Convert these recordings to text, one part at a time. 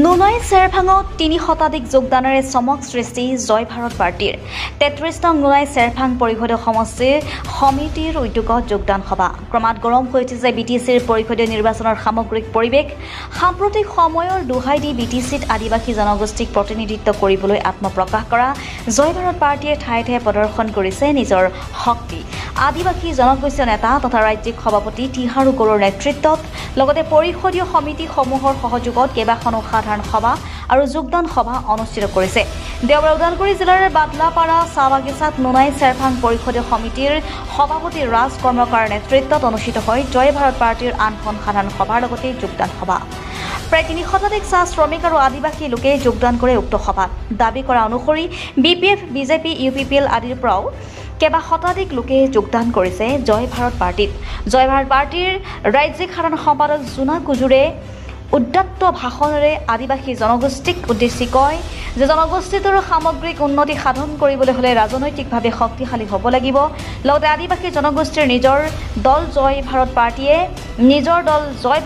নুনাই চেৰভাঙত ৩ শতাধিক যোগদানেৰে চমক সৃষ্টি জয় ভাৰত পাৰ্টিৰ ৩৩ নং নুনাই চেৰভাং পৰিষদীয় সমষ্টিৰ সমিতিৰ উদ্যোগত যোগদান সভা ক্ৰমাৎ গৰম হৈ উঠিছে বিটিচিৰ পৰিষদীয় নিৰ্বাচনৰ সামগ্ৰিক পৰিৱেশ সাম্প্ৰতিক সময়ৰ দুহাই দি বিটিচিত আদিবাসী জনগোষ্ঠীক প্ৰতিনিধিত্ব কৰিবলৈ আত্মপ্ৰকাশ কৰা জয় ভাৰত পাৰ্টিয়ে ঠায়ে ঠায়ে প্ৰদৰ্শন কৰিছে নিজৰ শক্তি আদিবাসী জনগোষ্ঠীয় নেতা তথা ৰাজ্যিক সভাপতি টিহাৰু গৰুৰ নেতৃত্বত লগতে পৰিষদীয় সমিতিসমূহৰ সহযোগত কেইবাখনো সাধাৰণ সভা আৰু যোগদান সভা অনুষ্ঠিত কৰিছে দেওবাৰ ওদালগুৰি জিলাৰ বাদলাপাৰা চাহবাগিচাত নুনাই চেৰভাং পৰিষদীয় সমিতিৰ সভাপতি ৰাজ কৰ্মকাৰ নেতৃত্বত অনুষ্ঠিত হয় জয় ভাৰত পাৰ্টিৰ আনখন সাধাৰণ সভাৰ লগতে যোগদান সভা প্ৰায় ৩ শতাধিক চাহ শ্ৰমিক আৰু আদিবাসী লোকে যোগদান কৰে উক্ত সভাত দাবী কৰা অনুসৰি বিপিএফ বিজেপি ইউপিপিএল আদিৰ পৰাও কেবা শতাধিক লোকে যোগদান কৰিছে জয় ভাৰত পাৰ্টিত জয় ভাৰত পাৰ্টিৰ ৰাজ্যিক সাধাৰণ সম্পাদক জোনা কুজুৰে উদ্যত্ত ভাষণেৰে আদিবাসী জনগোষ্ঠীক উদ্দেশ্যি কয় যে জনগোষ্ঠীটোৰ সামগ্ৰিক উন্নতি সাধন কৰিবলৈ হ'লে ৰাজনৈতিকভাৱে শক্তিশালী হ'ব লাগিব লগতে আদিবাসী জনগোষ্ঠীৰ নিজৰ দল জয়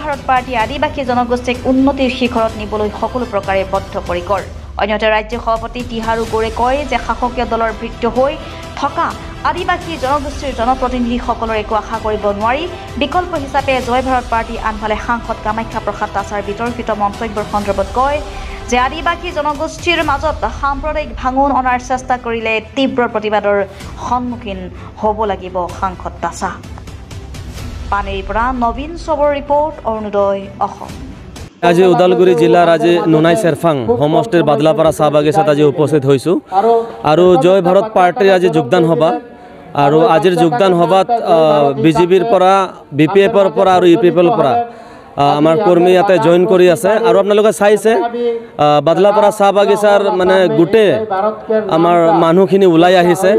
ভাৰত পাৰ্টিয়ে আদিবাসী জনগোষ্ঠীক উন্নতিৰ শিখৰত নিবলৈ সকলো প্ৰকাৰে বদ্ধপৰিকৰ অন্যথা ৰাজ্য সভাপতি টিহাৰু গৌৰে কয় যে শাসকীয় দলৰ বৃত্ত হৈ থকা আদিবাসী জনগোষ্ঠীৰ জনপ্ৰতিনিধিসকলৰ একো আশা কৰিব নোৱাৰি বিকল্প হিচাপে জয় ভাৰত পাৰ্টি আনফালে সাংসদ কামাখ্যা প্ৰসাদ তাছাৰ বিতৰ্কিত মন্তব্যৰ সন্দৰ্ভত কয় যে আদিবাসী জনগোষ্ঠীৰ মাজত সাম্প্ৰদায়িক ভাঙোন অনাৰ চেষ্টা কৰিলে তীব্ৰ প্ৰতিবাদৰ সন্মুখীন হ'ব লাগিব সাংসদ তাছা পানীৰ পৰা নবীন চবৰ ৰিপৰ্ট অৰুণোদয় অসম আজি ওদালগুৰি জিলাৰ আজি নুনাই চেৰভাং সমষ্টিৰ বাদলাপাৰা চাহ বাগিচাত আজি উপস্থিত হৈছোঁ আৰু জয় ভাৰত পাৰ্টিৰ আজি যোগদান সভা আৰু আজিৰ যোগদান সভাত বিজেপিৰ পৰা বিপিএফৰ পৰা আৰু ইউপিপিএলৰ পৰা আমাৰ কৰ্মী ইয়াতে জইন কৰি আছে আৰু আপোনালোকে চাইছে বাদলাপাৰা চাহ বাগিচাৰ মানে গোটেই আমাৰ মানুহখিনি ওলাই আহিছে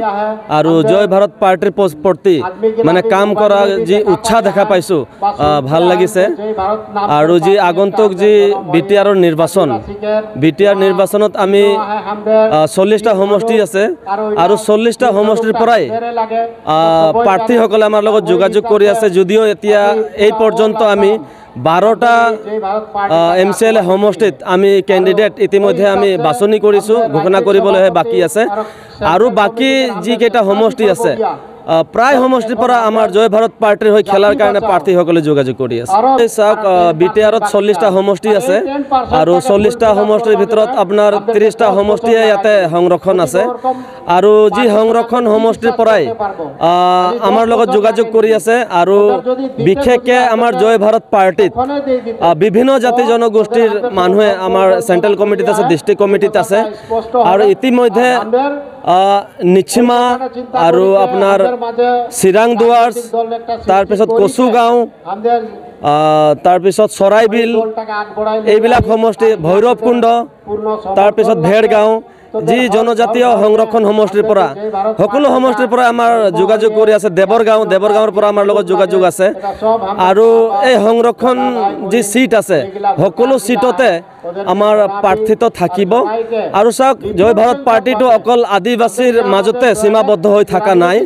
আৰু জয় ভাৰত পাৰ্টিৰ প্ৰতি মানে কাম কৰা যি উৎসাহ দেখা পাইছোঁ ভাল লাগিছে আৰু যি আগন্তুক যি বিটিআৰৰ নিৰ্বাচনত আমি 40টা সমষ্টি আছে আৰু 40টা সমষ্টিৰ পৰাই প্ৰাৰ্থীসকলে আমাৰ লগত যোগাযোগ কৰি আছে যদিও এতিয়া এই পৰ্যন্ত আমি 12টা MCLA সমষ্টিত আমি কেণ্ডিডেট ইতিমধ্যে আমি বাছনি কৰিছোঁ ঘোষণা কৰিবলৈ বাকী আছে আৰু বাকী যিকেইটা সমষ্টি আছে প্ৰায় সমষ্টিৰ পৰা আমাৰ জয় ভাৰত পাৰ্টিৰ হৈ খেলাৰ কাৰণে প্ৰাৰ্থীসকলে যোগাযোগ কৰি আছে চাওক বিটিআৰত 40টা সমষ্টি আছে আৰু 40টা সমষ্টিৰ ভিতৰত আপোনাৰ 30টা সমষ্টিয়ে ইয়াতে সংৰক্ষণ আছে আৰু যি সংৰক্ষণ সমষ্টিৰ পৰাই আমাৰ লগত যোগাযোগ কৰি আছে আৰু বিশেষকৈ আমাৰ জয় ভাৰত পাৰ্টিত বিভিন্ন জাতি জনগোষ্ঠীৰ মানুহে আমাৰ চেণ্ট্ৰেল কমিটিত আছে ডিষ্ট্ৰিক্ট কমিটিত আছে আৰু ইতিমধ্যে নিচিমা আৰু আপোনাৰ চিৰাং দুৱাৰ্ছ তাৰপিছত কচুগাঁও তাৰপিছত চৰাইবিল এইবিলাক সমষ্টি ভৈৰৱকুণ্ড তাৰপিছত ভেৰগাঁও যি জনজাতীয় সংৰক্ষণ সমষ্টিৰ পৰা সকলো সমষ্টিৰ পৰা আমাৰ যোগাযোগ কৰি আছে দেৱৰগাঁৱৰ পৰা আমাৰ লগত যোগাযোগ আছে আৰু এই সংৰক্ষণ যি সিট আছে সকলো সিটতে আমাৰ প্ৰাৰ্থিত থাকিব আৰু চাওক জয় ভাৰত পাৰ্টিটো অকল আদিবাসীৰ মাজতে সীমাবদ্ধ হৈ থকা নাই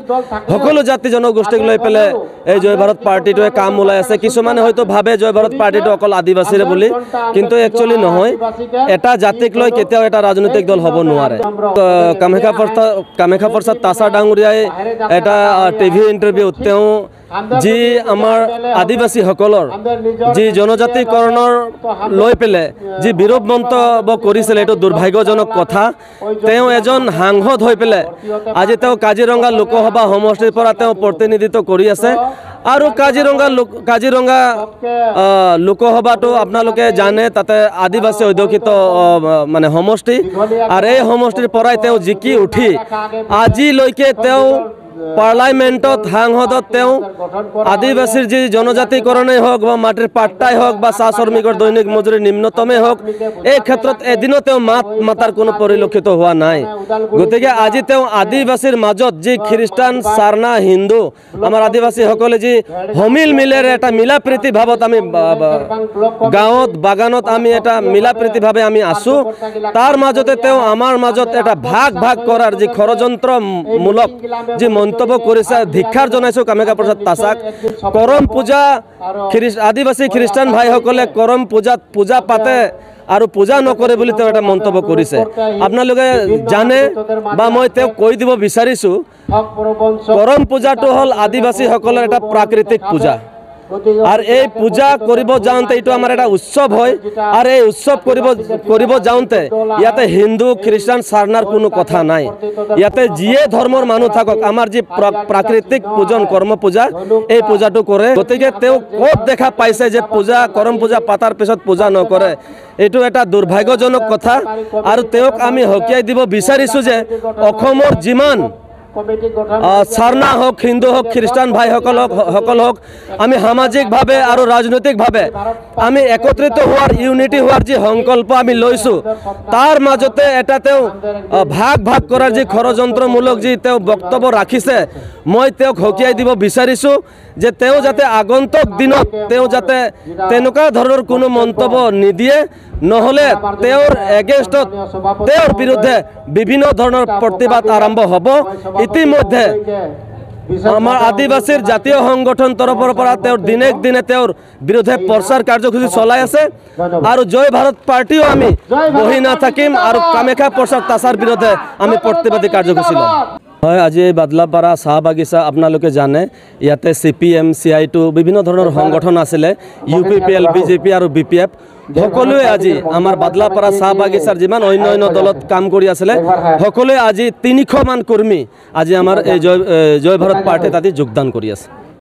সকলো জাতি জনগোষ্ঠীক লৈ পেলাই এই জয় ভাৰত পাৰ্টিটোৱে কাম ওলাই আছে কিছুমানে হয়তো ভাবে জয় ভাৰত পাৰ্টিটো অকল আদিবাসীৰে বুলি কিন্তু একচুৱেলি নহয় এটা জাতিক লৈ কেতিয়াও এটা ৰাজনৈতিক দল হ'ব নোৱাৰে কামাখ্যা প্ৰসাদ তাছা ডাঙৰীয়াই এটা টিভি ইণ্টাৰভিউত তেওঁ যি আমাৰ আদিবাসীসকলৰ যি জনজাতিকৰণৰ লৈ পেলাই যি বিৰোধ মন্তব্য কৰিছিল এইটো দুৰ্ভাগ্যজনক কথা তেওঁ এজন সাংসদ হৈ পেলাই আজি তেওঁ কাজিৰঙা লোকসভা সমষ্টিৰ পৰা তেওঁ প্ৰতিনিধিত্ব কৰি আছে আৰু কাজিৰঙা লোকসভাটো আপোনালোকে জানে তাতে আদিবাসী অধ্যুষিত মানে সমষ্টি আৰু এই সমষ্টিৰ পৰাই তেওঁ জিকি উঠি আজিলৈকে তেওঁ পাৰ্লামেণ্টত সাংসদত তেওঁ আদিবাসীৰ যি জনজাতিকৰণেই হওক বা মাটিৰ পাট্টাই হওক বা চাহ শ্ৰমিকৰ দৈনিক মজুৰি নিম্নতমেই হওক এই ক্ষেত্ৰত এদিনো তেওঁ মাতাৰ কোনো পৰিলক্ষিত হোৱা নাই গতিকে আজি তেওঁ আদিবাসীৰ মাজত যি খ্ৰীষ্টান চাৰ্ণা হিন্দু আমাৰ আদিবাসীসকলে যি সমিল মিলেৰে এটা মিলা প্ৰীতি ভাৱত আমি গাঁৱত বাগানত আমি এটা মিলা প্ৰীতিভাৱে আমি আছোঁ তাৰ মাজতে তেওঁ আমাৰ মাজত এটা ভাগ কৰাৰ যি ষড়যন্ত্ৰমূলক যি মন্তব্য কৰিছে ধিক্ষাৰ জনাইছোঁ কামাখ্যা প্ৰসাদ তাছাক কৰম পূজা আদিবাসী খ্ৰীষ্টান ভাইসকলে কৰম পূজা পাতে আৰু পূজা নকৰে বুলি তেওঁ এটা মন্তব্য কৰিছে। আপোনালোকে জানে বা মই তেওঁক কৈ দিব বিচাৰিছোঁ, কৰম পূজাটো হ'ল আদিবাসীসকলৰ এটা প্ৰাকৃতিক পূজা। আৰ এই পূজা কৰিব যাওঁতে এইটো আমাৰ এটা উৎসৱ হয়। আৰ এই উৎসৱ কৰিব যাওঁতে ইয়াতে হিন্দু খ্ৰীষ্টান সাৰনাৰ কোনো কথা নাই। ইয়াতে যিয়ে ধৰ্মৰ মানুহ থাকক, আমাৰ যি প্ৰাকৃতিক পূজন কৰ্ম পূজা, এই পূজাটো কৰে। গতিকে তেওঁ ক'ত দেখা পাইছে যে পূজা কৰম পূজা পাতাৰ পিছত পূজা নকৰে? এইটো এটা দুৰ্ভাগ্যজনক কথা। আৰু তেওঁক আমি হকিয়াই দিব বিচাৰিছোঁ যে অসমৰ যিমান সাৰনা হোক, হিন্দু হোক, খ্ৰিস্টান ভাইসকল হোক, আমি সামাজিকভাৱে আৰু ৰাজনৈতিকভাৱে আমি একত্ৰিত হোৱাৰ, ইউনিটি হোৱাৰ যি সংকল্প আমি লৈছোঁ, তাৰ মাজতে এটা তেওঁ ভাগ কৰাৰ যি ষড়যন্ত্ৰমূলক যি তেওঁ বক্তব্য ৰাখিছে, মই তেওঁক হকিয়াই দিব বিচাৰিছোঁ যে তেওঁ যাতে আগন্তুক দিনত তেওঁ যাতে তেনেকুৱা ধৰণৰ কোনো মন্তব্য নিদিয়ে, নহ'লে তেওঁৰ এগেইনষ্টত, তেওঁৰ বিৰুদ্ধে বিভিন্ন ধৰণৰ প্ৰতিবাদ আৰম্ভ হ'ব। ইতিমধ্যে আমাৰ আদিবাসীৰ জাতীয় সংগঠন তৰফৰ পৰা তেওঁৰ দিনে তেওঁৰ বিৰুদ্ধে প্ৰচাৰ কাৰ্যসূচী চলাই আছে। আৰু জয় ভাৰত পাৰ্টিও আমি বহি নাথাকিম আৰু কামাখ্যা প্ৰসাদ তাছাৰ বিৰুদ্ধে আমি প্ৰতিবাদী কাৰ্যসূচী ল'ম। হয়, আজি এই বাদলাপাৰা চাহ বাগিচা আপোনালোকে জানে, ইয়াতে CPM, CI2 বিভিন্ন ধৰণৰ সংগঠন আছিলে, UPPL, BJP আৰু BPF সকলোৱে আজি আমাৰ বাদলাপাৰা চাহ বাগিচাৰ যিমান অন্য দলত কাম কৰি আছিলে, সকলোৱে আজি 300 মান কৰ্মী আজি আমাৰ এই জয় ভাৰত পাৰ্টিত আজি যোগদান কৰি আছে।